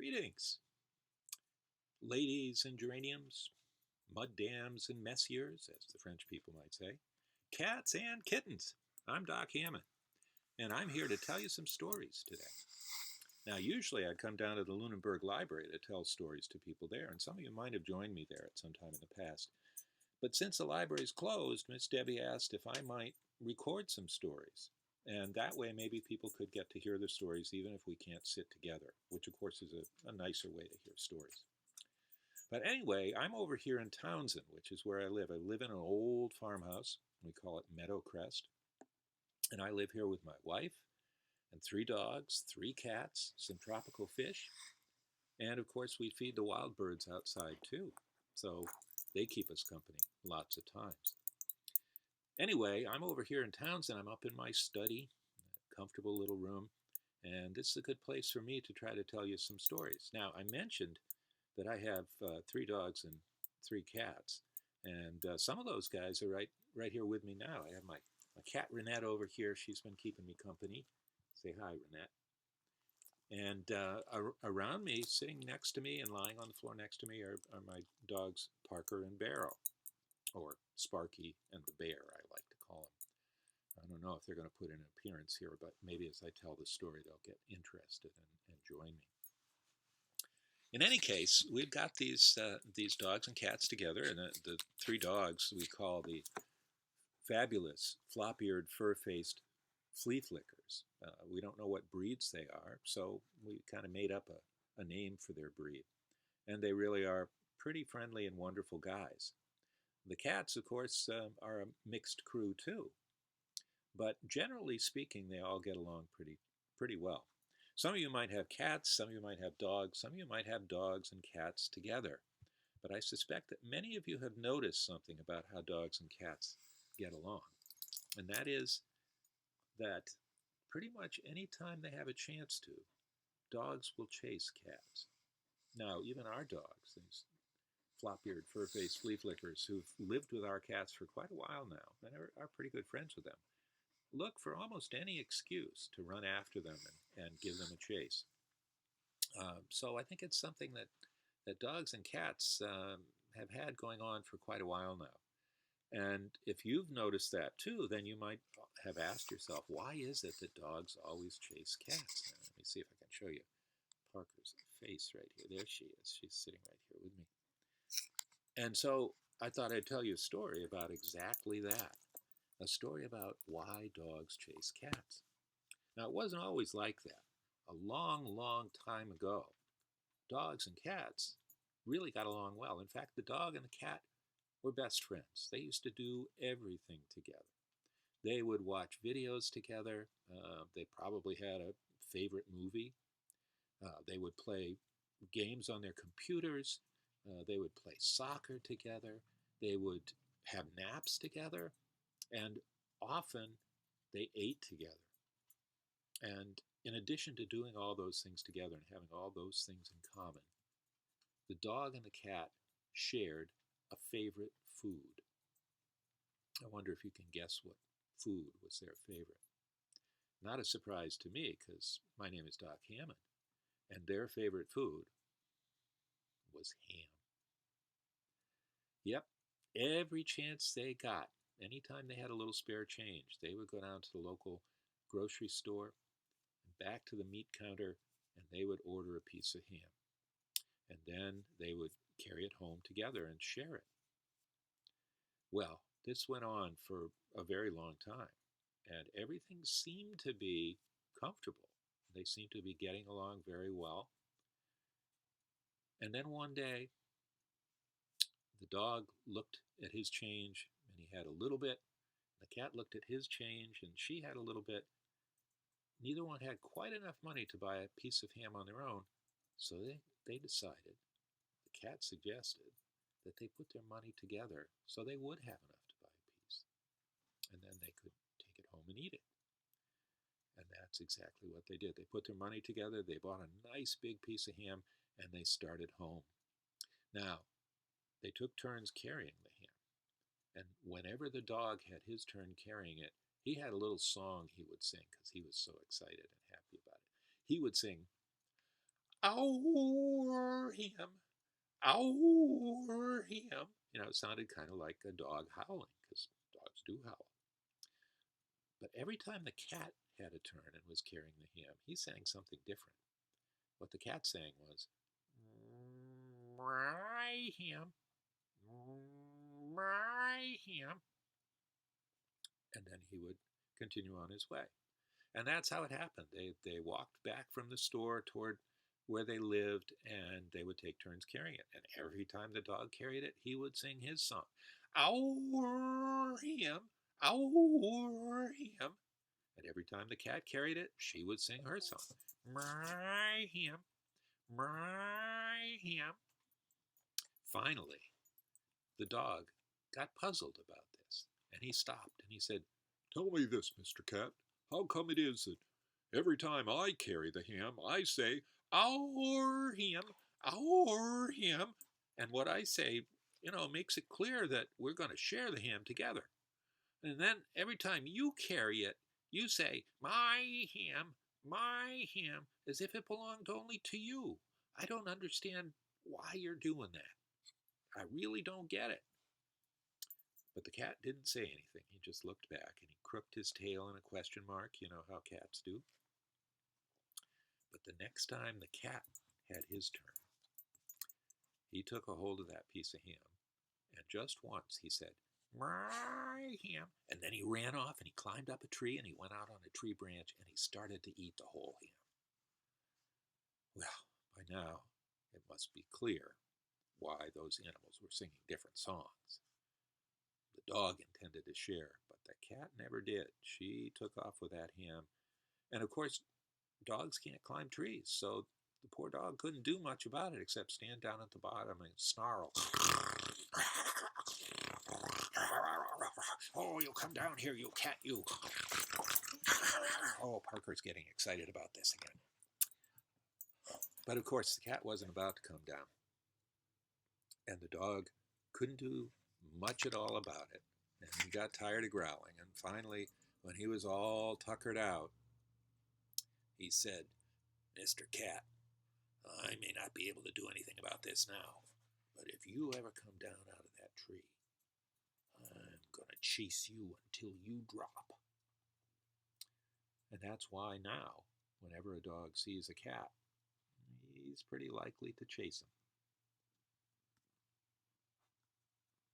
Greetings, ladies and geraniums, mud dams and messieurs, as the French people might say, cats and kittens. I'm Doc Hammond, and I'm here to tell you some stories today. Now, usually I come down to the Lunenburg Library to tell stories to people there, and some of you might have joined me there at some time in the past. But since the library's closed, Miss Debbie asked if I might record some stories. And that way maybe people could get to hear the stories even if we can't sit together, which of course is a nicer way to hear stories. But anyway, I'm over here in Townsend, which is where I live. I live in an old farmhouse. We call it Meadowcrest. And I live here with my wife and 3 dogs, 3 cats, some tropical fish. And of course we feed the wild birds outside too. So they keep us company lots of times. Anyway, I'm over here in Townsend. I'm up in my study, a comfortable little room, and this is a good place for me to try to tell you some stories. Now, I mentioned that I have 3 dogs and 3 cats, and some of those guys are right here with me now. I have my cat Renette over here. She's been keeping me company. Say hi, Renette. And around me, sitting next to me and lying on the floor next to me are my dogs Parker and Barrow, or Sparky and the Bear, I like to call them. I don't know if they're going to put in an appearance here, but maybe as I tell the story, they'll get interested and join me. In any case, we've got these dogs and cats together, and the 3 dogs we call the fabulous flop-eared, fur-faced flea flickers. We don't know what breeds they are, so we kind of made up a name for their breed. And they really are pretty friendly and wonderful guys. The cats, of course, are a mixed crew too, but generally speaking, they all get along pretty well. Some of you might have cats, some of you might have dogs, some of you might have dogs and cats together, but I suspect that many of you have noticed something about how dogs and cats get along, and that is that pretty much any time they have a chance to, dogs will chase cats. Now, even our dogs, these flop-eared, fur-faced flea flickers who've lived with our cats for quite a while now and are pretty good friends with them, look for almost any excuse to run after them and give them a chase. So I think it's something that dogs and cats have had going on for quite a while now. And if you've noticed that too, then you might have asked yourself, why is it that dogs always chase cats? Let me see if I can show you Parker's face right here. There she is. She's sitting right here with me. And so I thought I'd tell you a story about exactly that, a story about why dogs chase cats. Now, it wasn't always like that. A long, long time ago, dogs and cats really got along well. In fact, the dog and the cat were best friends. They used to do everything together. They would watch videos together. They probably had a favorite movie. They would play games on their computers. They would play soccer together. They would have naps together. And often they ate together. And in addition to doing all those things together and having all those things in common, the dog and the cat shared a favorite food. I wonder if you can guess what food was their favorite. Not a surprise to me, because my name is Doc Hammond, and their favorite food was ham. Yep, every chance they got, anytime they had a little spare change, they would go down to the local grocery store and back to the meat counter, and they would order a piece of ham. And then they would carry it home together and share it. Well, this went on for a very long time, and everything seemed to be comfortable. They seemed to be getting along very well. And then one day, the dog looked at his change, and he had a little bit. The cat looked at his change, and she had a little bit. Neither one had quite enough money to buy a piece of ham on their own, so they decided, the cat suggested, that they put their money together so they would have enough to buy a piece. And then they could take it home and eat it. And that's exactly what they did. They put their money together, they bought a nice big piece of ham, and they started home. Now, they took turns carrying the ham. And whenever the dog had his turn carrying it, he had a little song he would sing because he was so excited and happy about it. He would sing, "Our him, our him." It sounded kind of like a dog howling, because dogs do howl. But every time the cat had a turn and was carrying the hymn, he sang something different. What the cat sang was, "My hymn, my hymn," and then he would continue on his way. And that's how it happened. They walked back from the store toward where they lived, and they would take turns carrying it. And every time the dog carried it, he would sing his song, "Our hymn, our hymn." And every time the cat carried it, she would sing her song, "My hymn, my hymn." Finally, the dog got puzzled about this, and he stopped and he said, "Tell me this, Mr. Cat. How come it is that every time I carry the ham, I say, 'Our hymn, our hymn,' and what I say, makes it clear that we're going to share the ham together. And then every time you carry it, you say, 'My ham, my ham,' as if it belonged only to you. I don't understand why you're doing that. I really don't get it." But the cat didn't say anything. He just looked back and he crooked his tail in a question mark. You know how cats do. But the next time the cat had his turn, he took a hold of that piece of ham, and just once he said, "My ham," and then he ran off and he climbed up a tree and he went out on a tree branch and he started to eat the whole ham. Well, by now it must be clear why those animals were singing different songs. The dog intended to share, but the cat never did. She took off with that ham. And of course, dogs can't climb trees, so the poor dog couldn't do much about it except stand down at the bottom and snarl. "Oh, you come down here, you cat, you." Oh, Parker's getting excited about this again. But of course, the cat wasn't about to come down. And the dog couldn't do much at all about it. And he got tired of growling. And finally, when he was all tuckered out, he said, "Mr. Cat, I may not be able to do anything about this now, but if you ever come down out of that tree, I'm going to chase you until you drop." And that's why now, whenever a dog sees a cat, he's pretty likely to chase him.